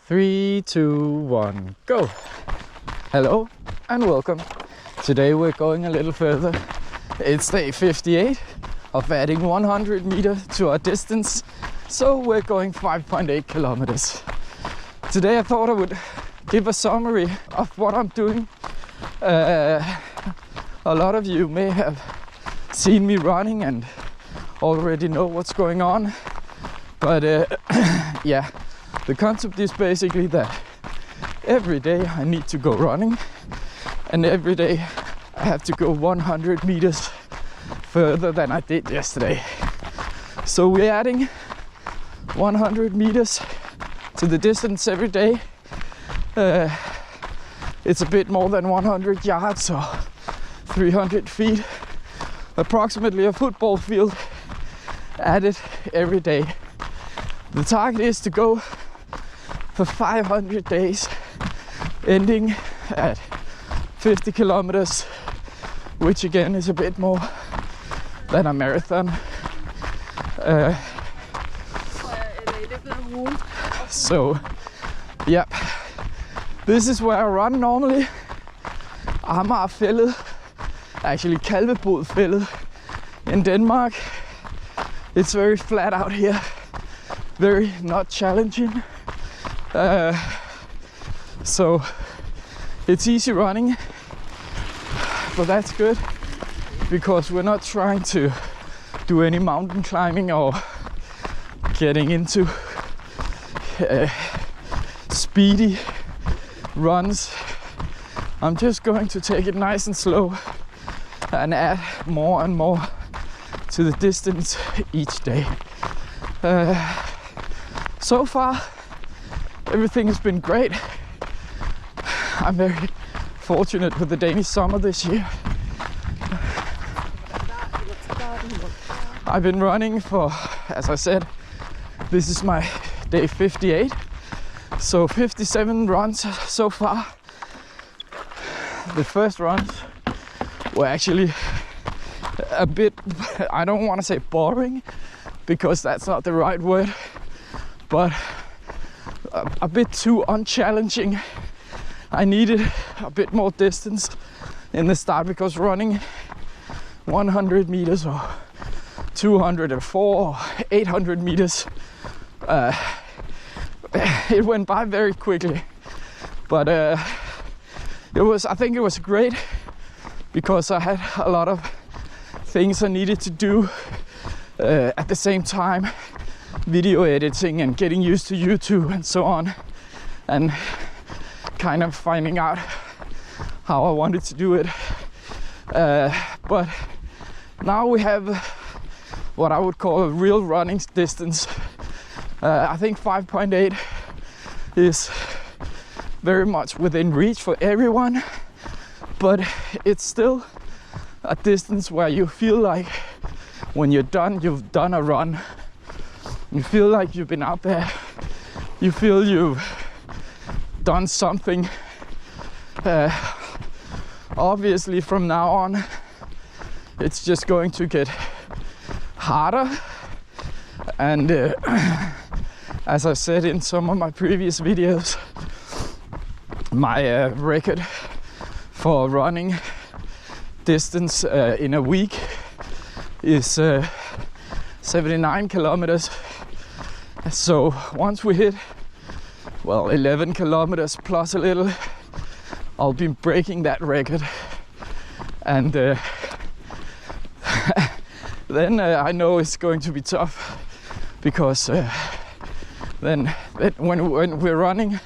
3, 2, 1, go! Hello and welcome. Today we're going a little further. It's day 58 of adding 100 meters to our distance, so we're going 5.8 kilometers. Today I thought I would give a summary of what I'm doing. A lot of you may have seen me running and already know what's going on, but yeah. The concept is basically that every day I need to go running, and every day I have to go 100 meters further than I did yesterday. So we're adding 100 meters to the distance every day. It's a bit more than 100 yards or 300 feet, approximately a football field added every day. The target is to go for 500 days, ending at 50 kilometers, which again is a bit more than a marathon. So, yeah, this is where I run normally. Amagerfjeldet, actually Kalvebodfjeldet in Denmark. It's very flat out here, very not challenging. So it's easy running, but that's good because we're not trying to do any mountain climbing or getting into speedy runs. I'm just going to take it nice and slow and add more and more to the distance each day. So far everything has been great. I'm very fortunate with the Danish summer this year. I've been running for, as I said, this is my day 58. So 57 runs so far. The first runs were actually a bit, I don't want to say boring, because that's not the right word, but a bit too unchallenging. I needed a bit more distance in the start because running 100 meters or 204 or 800 meters, it went by very quickly. But I think it was great because I had a lot of things I needed to do at the same time. Video editing and getting used to YouTube and so on, and kind of finding out how I wanted to do it. But now we have what I would call a real running distance. I think 5.8 is very much within reach for everyone, but it's still a distance where you feel like when you're done, you've done a run. You feel like you've been out there. You feel you've done something. Obviously, from now on, it's just going to get harder. And as I said in some of my previous videos, my record for running distance in a week is 79 kilometers. So once we hit, well, 11 kilometers plus a little, I'll be breaking that record. And then I know it's going to be tough because then when we're running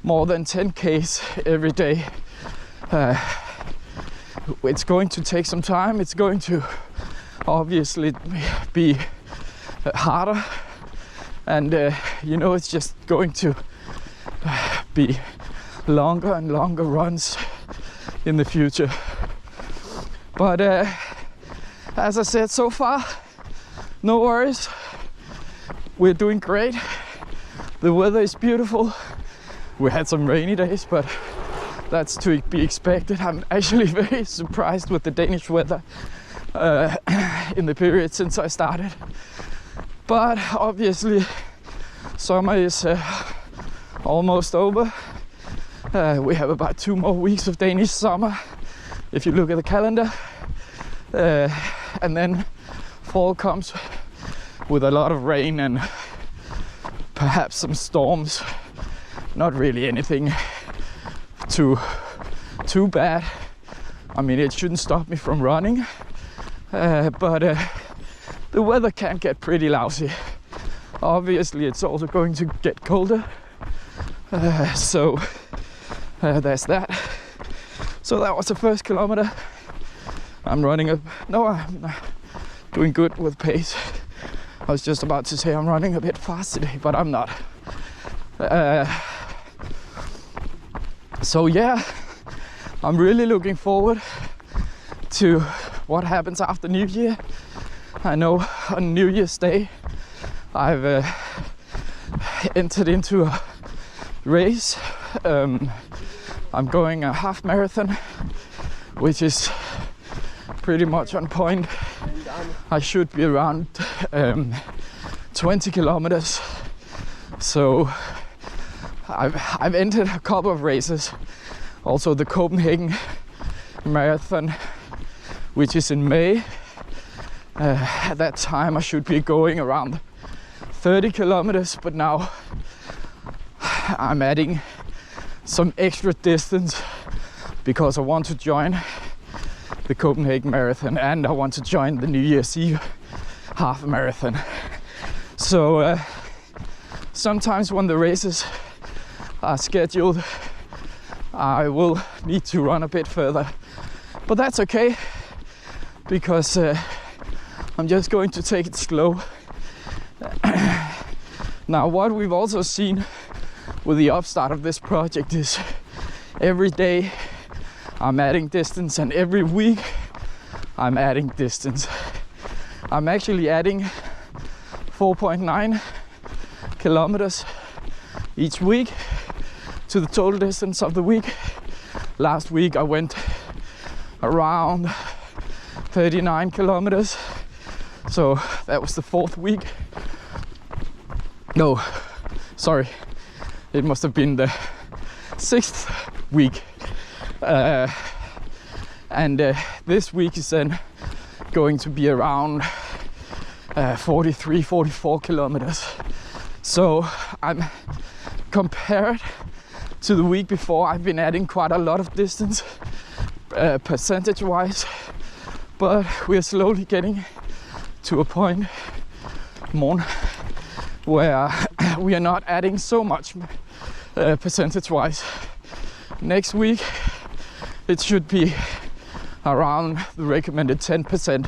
more than 10 Ks every day, it's going to take some time. It's going to obviously be harder, and you know, it's just going to be longer and longer runs in the future. But as I said, so far no worries, we're doing great. The weather is beautiful. We had some rainy days, but that's to be expected. I'm actually very surprised with the Danish weather in the period since I started. But obviously summer is almost over. We have about 2 more weeks of Danish summer, if you look at the calendar. And then fall comes with a lot of rain and perhaps some storms. Not really anything too bad. I mean, it shouldn't stop me from running, but the weather can get pretty lousy. Obviously, it's also going to get colder, so there's that. So that was the first kilometer. I'm running up. No, I'm doing good with pace. I was just about to say I'm running a bit fast today, but I'm not. So yeah, I'm really looking forward to what happens after New Year. I know on New Year's Day I've entered into a race. I'm going a half marathon, which is pretty much on point. I should be around 20 kilometers. So I've entered a couple of races. Also the Copenhagen Marathon, which is in May. At that time I should be going around 30 kilometers, but now I'm adding some extra distance because I want to join the Copenhagen Marathon and I want to join the New Year's Eve half marathon. So sometimes when the races are scheduled, I will need to run a bit further, but that's okay because I'm just going to take it slow. Now, what we've also seen with the upstart of this project is every day I'm adding distance, and every week I'm adding distance. I'm actually adding 4.9 kilometers each week to the total distance of the week. Last week I went around 39 kilometers, so that was the 4th week. No, sorry, it must have been the 6th week. And this week is then going to be around 43-44 kilometers. So I'm compared to the week before, I've been adding quite a lot of distance percentage wise, but we're slowly getting to a point more where we are not adding so much percentage wise. Next week it should be around the recommended 10%.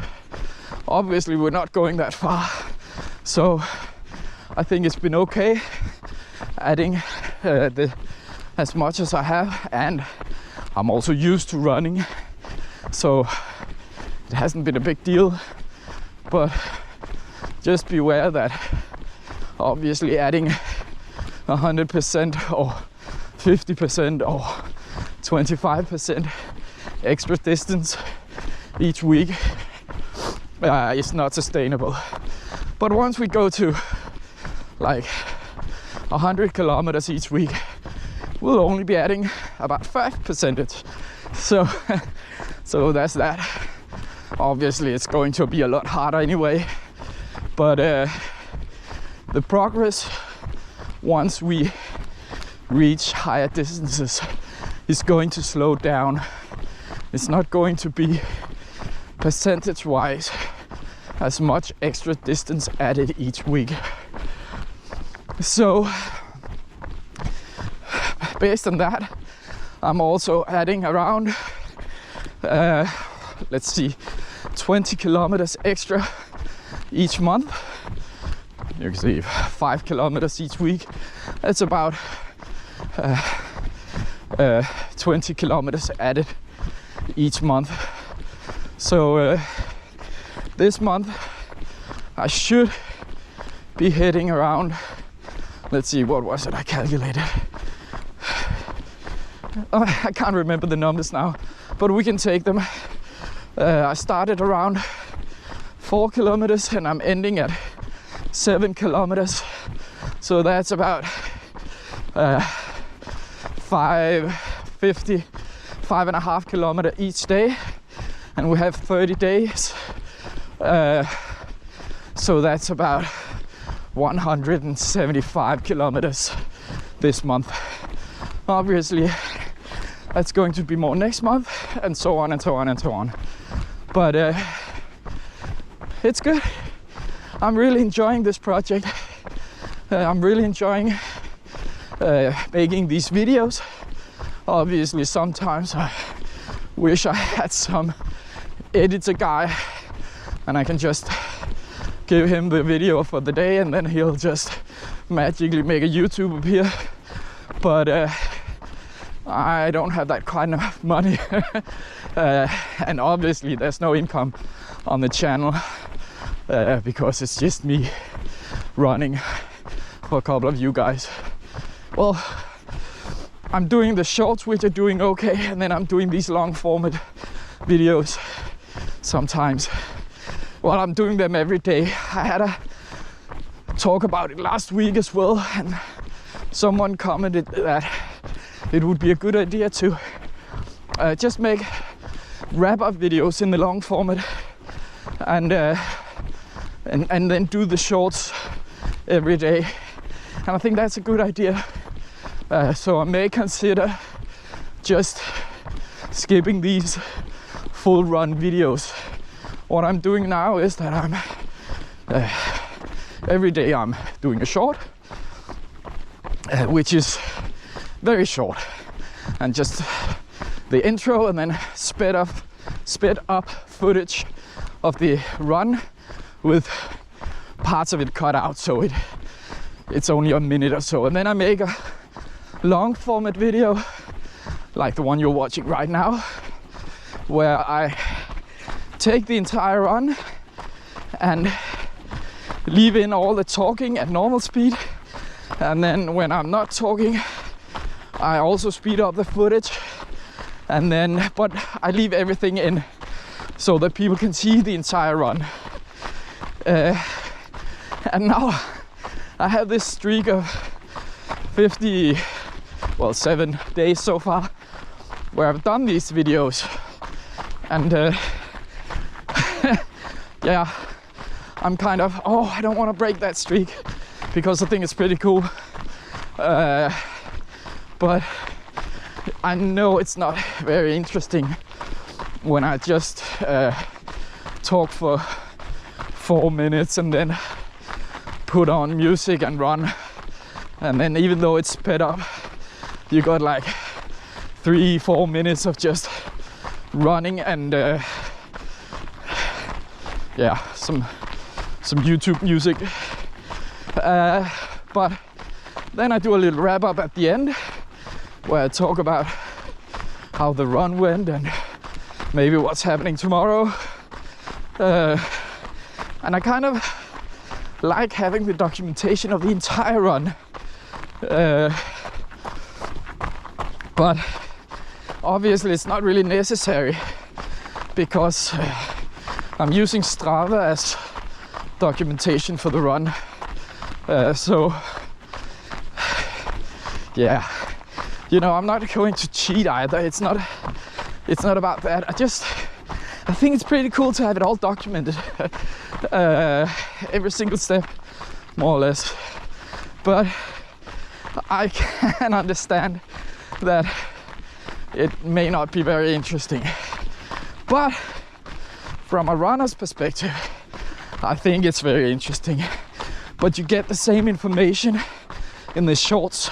Obviously we're not going that far, so I think it's been okay adding as much as I have, and I'm also used to running, so it hasn't been a big deal. But just be aware that obviously adding 100% or 50% or 25% extra distance each week is not sustainable. But once we go to like 100 kilometers each week, we'll only be adding about 5%. So that's that. Obviously it's going to be a lot harder anyway, but the progress once we reach higher distances is going to slow down. It's not going to be percentage wise as much extra distance added each week. So based on that, I'm also adding around let's see, 20 kilometers extra each month. You can see 5 kilometers each week. That's about 20 kilometers added each month. So this month I should be heading around, let's see, what was it I calculated? I can't remember the numbers now, but we can take them. I started around 4 kilometers and I'm ending at 7 kilometers. So that's about 5.5 kilometers each day, and we have 30 days. So that's about 175 kilometers this month. Obviously, that's going to be more next month, and so on and so on and so on. But it's good. I'm really enjoying this project. I'm really enjoying making these videos. Obviously, sometimes I wish I had some editor guy and I can just give him the video for the day and then he'll just magically make a YouTube appear. But I don't have that kind of money. And obviously there's no income on the channel because it's just me running for a couple of you guys. Well, I'm doing the shorts, which are doing okay, and then I'm doing these long format videos sometimes. Well, I'm doing them every day. I had a talk about it last week as well, and someone commented that it would be a good idea to just make wrap-up videos in the long format and then do the shorts every day. And I think that's a good idea. So I may consider just skipping these full run videos. What I'm doing now is that I'm every day I'm doing a short, which is very short, and just the intro, and then sped up footage of the run with parts of it cut out, so it's only a minute or so, and then I make a long format video like the one you're watching right now, where I take the entire run and leave in all the talking at normal speed, and then when I'm not talking I also speed up the footage, and then but I leave everything in so that people can see the entire run. And now I have this streak of 7 days so far where I've done these videos, and yeah, I'm kind of, I don't want to break that streak because I think it's pretty cool, but I know it's not very interesting when I just talk for 4 minutes and then put on music and run, and then even though it's sped up, you got like 3-4 minutes of just running and yeah, some YouTube music, but then I do a little wrap up at the end where I talk about how the run went and maybe what's happening tomorrow, and I kind of like having the documentation of the entire run, but obviously it's not really necessary because I'm using Strava as documentation for the run, so yeah, you know, I'm not going to cheat either. It's not about that. I think it's pretty cool to have it all documented, every single step, more or less. But I can understand that it may not be very interesting. But from a runner's perspective, I think it's very interesting. But you get the same information in the shorts.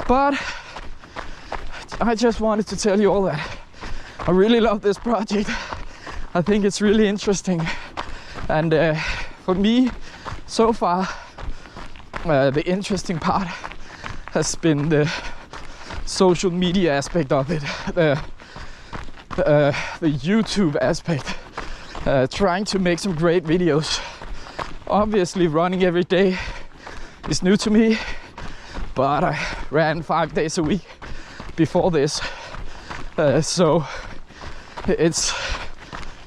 But I just wanted to tell you all that I really love this project. I think it's really interesting, and for me so far the interesting part has been the social media aspect of it, the YouTube aspect, trying to make some great videos. Obviously running every day is new to me, but I ran 5 days a week before this, so it's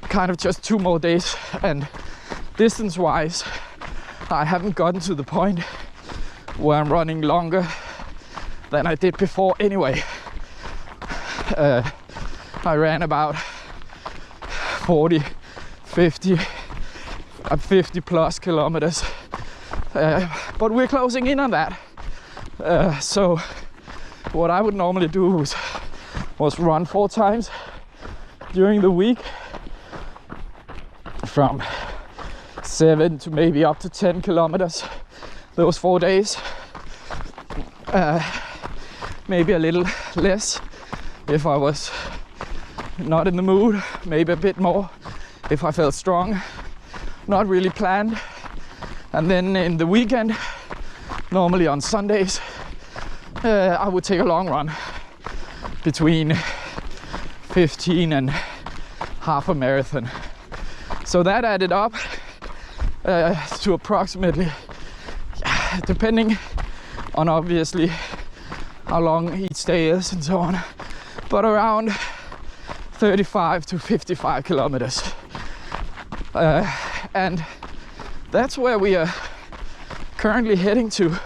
kind of just 2 more days, and distance wise I haven't gotten to the point where I'm running longer than I did before anyway. I ran about 40, 50 plus kilometers, but we're closing in on that. So what I would normally do was run 4 times during the week, from 7 to maybe up to 10 kilometers those 4 days. Maybe a little less if I was not in the mood, maybe a bit more if I felt strong. Not really planned. And then in the weekend, normally on Sundays, I would take a long run between 15 and half a marathon. So that added up to approximately, depending on obviously how long each day is and so on, but around 35 to 55 kilometers. And that's where we are currently heading to.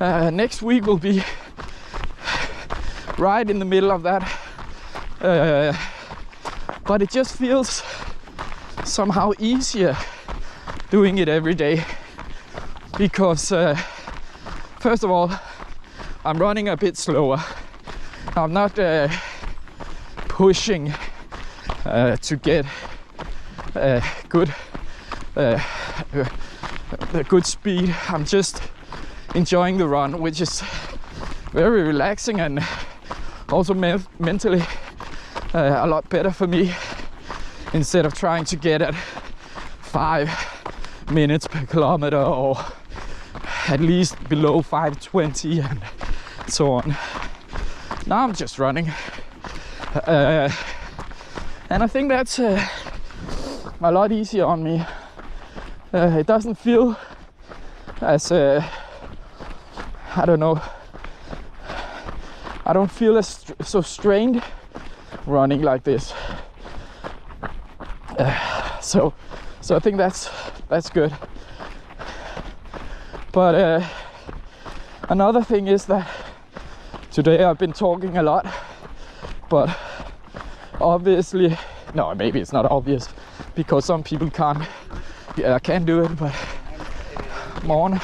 Next week will be right in the middle of that. But it just feels somehow easier doing it every day because first of all, I'm running a bit slower. I'm not pushing to get good speed. I'm just enjoying the run, which is very relaxing and also mentally a lot better for me, instead of trying to get at 5 minutes per kilometer or at least below 5:20 and so on. Now I'm just running, and I think that's a lot easier on me. It doesn't feel as I don't know, I don't feel as so strained running like this. So I think that's good. But another thing is that today I've been talking a lot, but obviously, no, maybe it's not obvious because some people can't do it, but morning,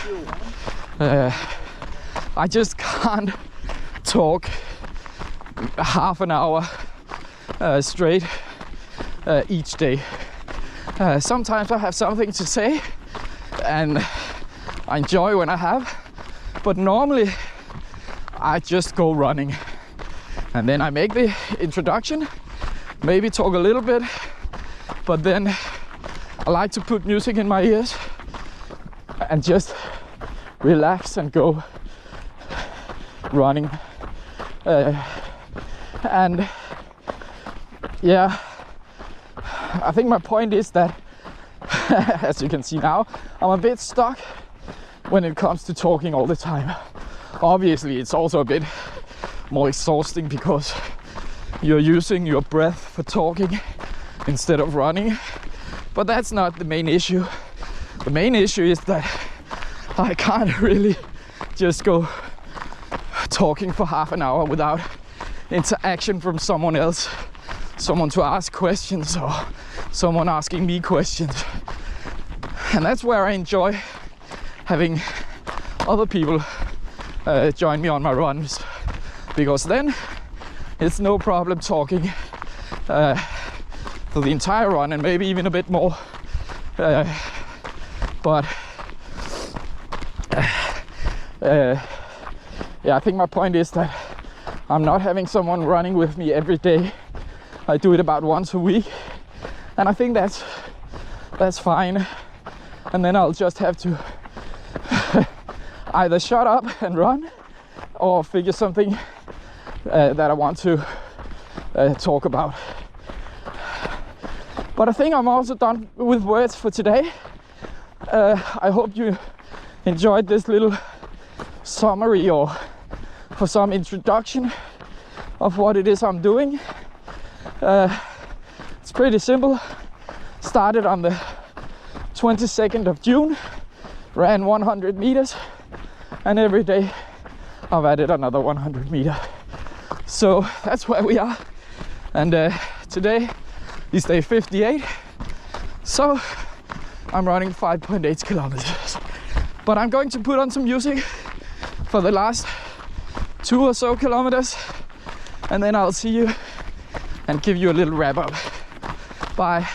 I just can't talk half an hour straight each day. Sometimes I have something to say and I enjoy when I have, but normally I just go running and then I make the introduction, maybe talk a little bit, but then I like to put music in my ears and just relax and go running. And yeah, I think my point is that as you can see now, I'm a bit stuck when it comes to talking all the time. Obviously, it's also a bit more exhausting because you're using your breath for talking instead of running, but that's not the main issue. The main issue is that I can't really just go talking for half an hour without interaction from someone else, someone to ask questions or someone asking me questions. And that's where I enjoy having other people join me on my runs, because then it's no problem talking for the entire run and maybe even a bit more. But yeah, I think my point is that I'm not having someone running with me every day. I do it about once a week, and I think that's fine. And then I'll just have to either shut up and run or figure something that I want to talk about. But I think I'm also done with words for today. I hope you enjoyed this little summary or for some introduction of what it is I'm doing. It's pretty simple. Started on the 22nd of June ran 100 meters, and every day I've added another 100 meter. So that's where we are. And today is day 58. So I'm running 5.8 kilometers. But I'm going to put on some music for the last 2 or so kilometers, and then I'll see you and give you a little wrap up. Bye.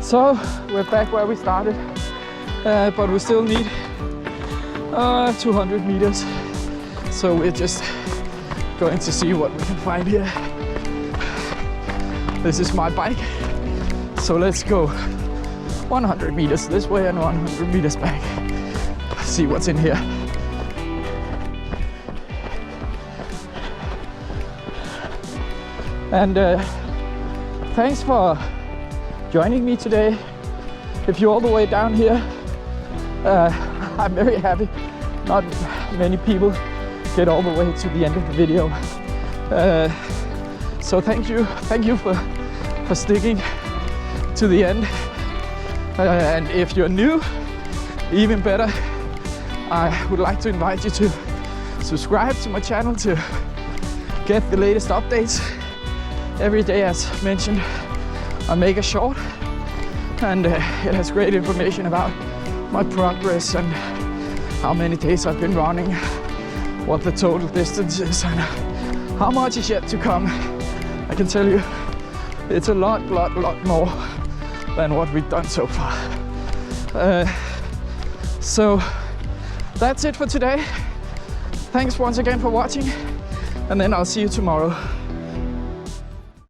So we're back where we started, but we still need 200 meters. So we're just going to see what we can find here. This is my bike. So let's go 100 meters this way and 100 meters back. See what's in here. And thanks for joining me today. If you're all the way down here, I'm very happy. Not many people get all the way to the end of the video. So thank you for sticking to the end. And if you're new, even better, I would like to invite you to subscribe to my channel to get the latest updates. Every day, as mentioned, I make a short, and it has great information about my progress and how many days I've been running, what the total distance is, and how much is yet to come. I can tell you it's a lot more than what we've done so far. So that's it for today. Thanks once again for watching, and then I'll see you tomorrow.